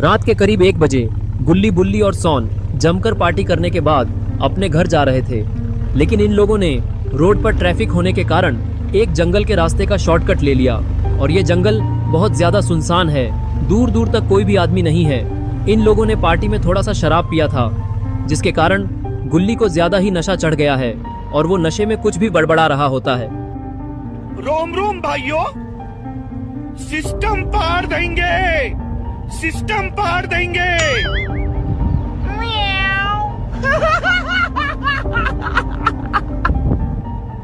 रात के करीब 1 बजे गुल्ली, बुल्ली और सॉन जमकर पार्टी करने के बाद अपने घर जा रहे थे, लेकिन इन लोगों ने रोड पर ट्रैफिक होने के कारण एक जंगल के रास्ते का शॉर्टकट ले लिया और ये जंगल बहुत ज्यादा सुनसान है, दूर दूर तक कोई भी आदमी नहीं है। इन लोगों ने पार्टी में थोड़ा सा शराब पिया था, जिसके कारण गुल्ली को ज्यादा ही नशा चढ़ गया है और वो नशे में कुछ भी बड़बड़ा रहा होता है। रोम रोम भाइयों, सिस्टम पार देंगे, सिस्टम पार देंगे।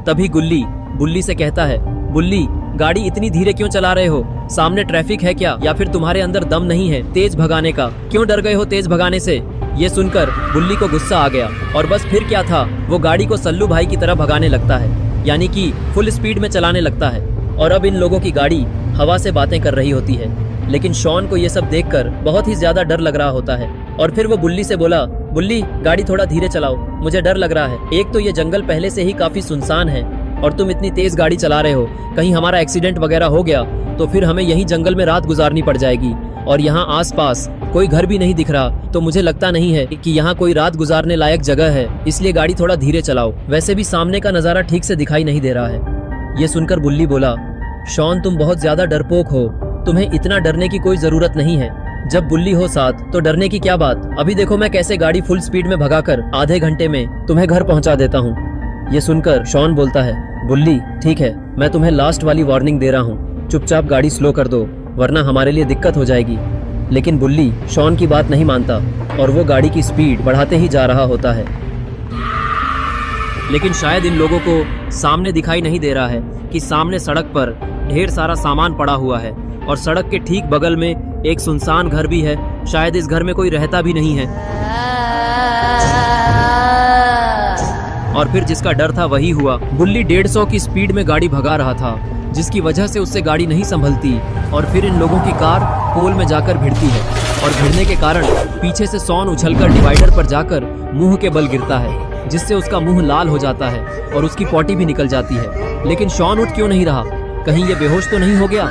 तभी गुल्ली बुल्ली से कहता है, बुल्ली गाड़ी इतनी धीरे क्यों चला रहे हो? सामने ट्रैफिक है क्या, या फिर तुम्हारे अंदर दम नहीं है तेज भगाने का? क्यों डर गए हो तेज भगाने से? ये सुनकर बुल्ली को गुस्सा आ गया और बस फिर क्या था, वो गाड़ी को सल्लू भाई की तरह भगाने लगता है, यानी कि फुल स्पीड में चलाने लगता है। और अब इन लोगों की गाड़ी हवा से बातें कर रही होती है, लेकिन शॉन को ये सब देखकर बहुत ही ज्यादा डर लग रहा होता है। और फिर वो बुल्ली से बोला, बुल्ली गाड़ी थोड़ा धीरे चलाओ, मुझे डर लग रहा है। एक तो ये जंगल पहले से ही काफी सुनसान है और तुम इतनी तेज गाड़ी चला रहे हो, कहीं हमारा एक्सीडेंट वगैरह हो गया तो फिर हमें यहीं जंगल में रात गुजारनी पड़ जाएगी। और यहाँ आसपास कोई घर भी नहीं दिख रहा, तो मुझे लगता नहीं है कि यहाँ कोई रात गुजारने लायक जगह है, इसलिए गाड़ी थोड़ा धीरे चलाओ। वैसे भी सामने का नजारा ठीक से दिखाई नहीं दे रहा है। ये सुनकर बुल्ली बोला, शॉन तुम बहुत ज्यादा डरपोक हो, तुम्हें इतना डरने की कोई जरूरत नहीं है। जब बुल्ली हो साथ तो डरने की क्या बात। अभी देखो मैं कैसे गाड़ी फुल स्पीड में भगाकर आधे घंटे में तुम्हें घर पहुंचा देता हूँ। ये सुनकर शॉन बोलता है, बुल्ली ठीक है, मैं तुम्हें लास्ट वाली वार्निंग दे रहा हूँ, चुपचाप गाड़ी स्लो कर दो वरना हमारे लिए दिक्कत हो जाएगी। लेकिन बुल्ली शॉन की बात नहीं मानता और वो गाड़ी की स्पीड बढ़ाते ही जा रहा होता है। लेकिन शायद इन लोगों को सामने दिखाई नहीं दे रहा है कि सामने सड़क पर ढेर सारा सामान पड़ा हुआ है और सड़क के ठीक बगल में एक सुनसान घर भी है। शायद इस घर में कोई रहता भी नहीं है। और फिर जिसका डर था वही हुआ। बुल्ली 150 की स्पीड में गाड़ी भगा रहा था, जिसकी वजह से उससे गाड़ी नहीं संभलती और फिर इन लोगों की कार पोल में जाकर भिड़ती है और भिड़ने के कारण पीछे से सॉन उछलकर डिवाइडर पर जाकर मुंह के बल गिरता है, जिससे उसका मुंह लाल हो जाता है और उसकी पॉटी भी निकल जाती है। लेकिन शॉन उठ क्यों नहीं रहा? कहीं ये बेहोश तो नहीं हो गया?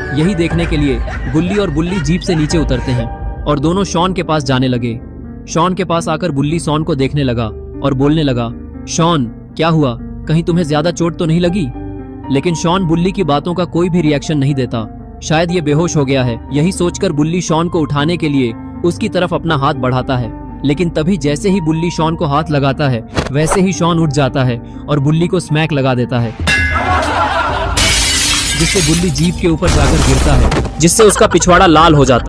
यही देखने के लिए गुल्ली और बुल्ली जीप से नीचे उतरते हैं और दोनों शॉन के पास जाने लगे। शॉन के पास आकर बुल्ली शॉन को देखने लगा और बोलने लगा, शॉन क्या हुआ, कहीं तुम्हें ज्यादा चोट तो नहीं लगी? लेकिन शॉन बुल्ली की बातों का कोई भी रिएक्शन नहीं देता। शायद ये बेहोश हो गया है। यही सोचकर बुल्ली शॉन को उठाने के लिए उसकी तरफ अपना हाथ बढ़ाता है, लेकिन तभी जैसे ही बुल्ली शॉन को हाथ लगाता है वैसे ही शॉन उठ जाता है और बुल्ली को स्मैक लगा देता है, जिससे बुल्ली जीप के ऊपर जाकर गिरता है, जिससे उसका पिछवाड़ा लाल हो जाता है।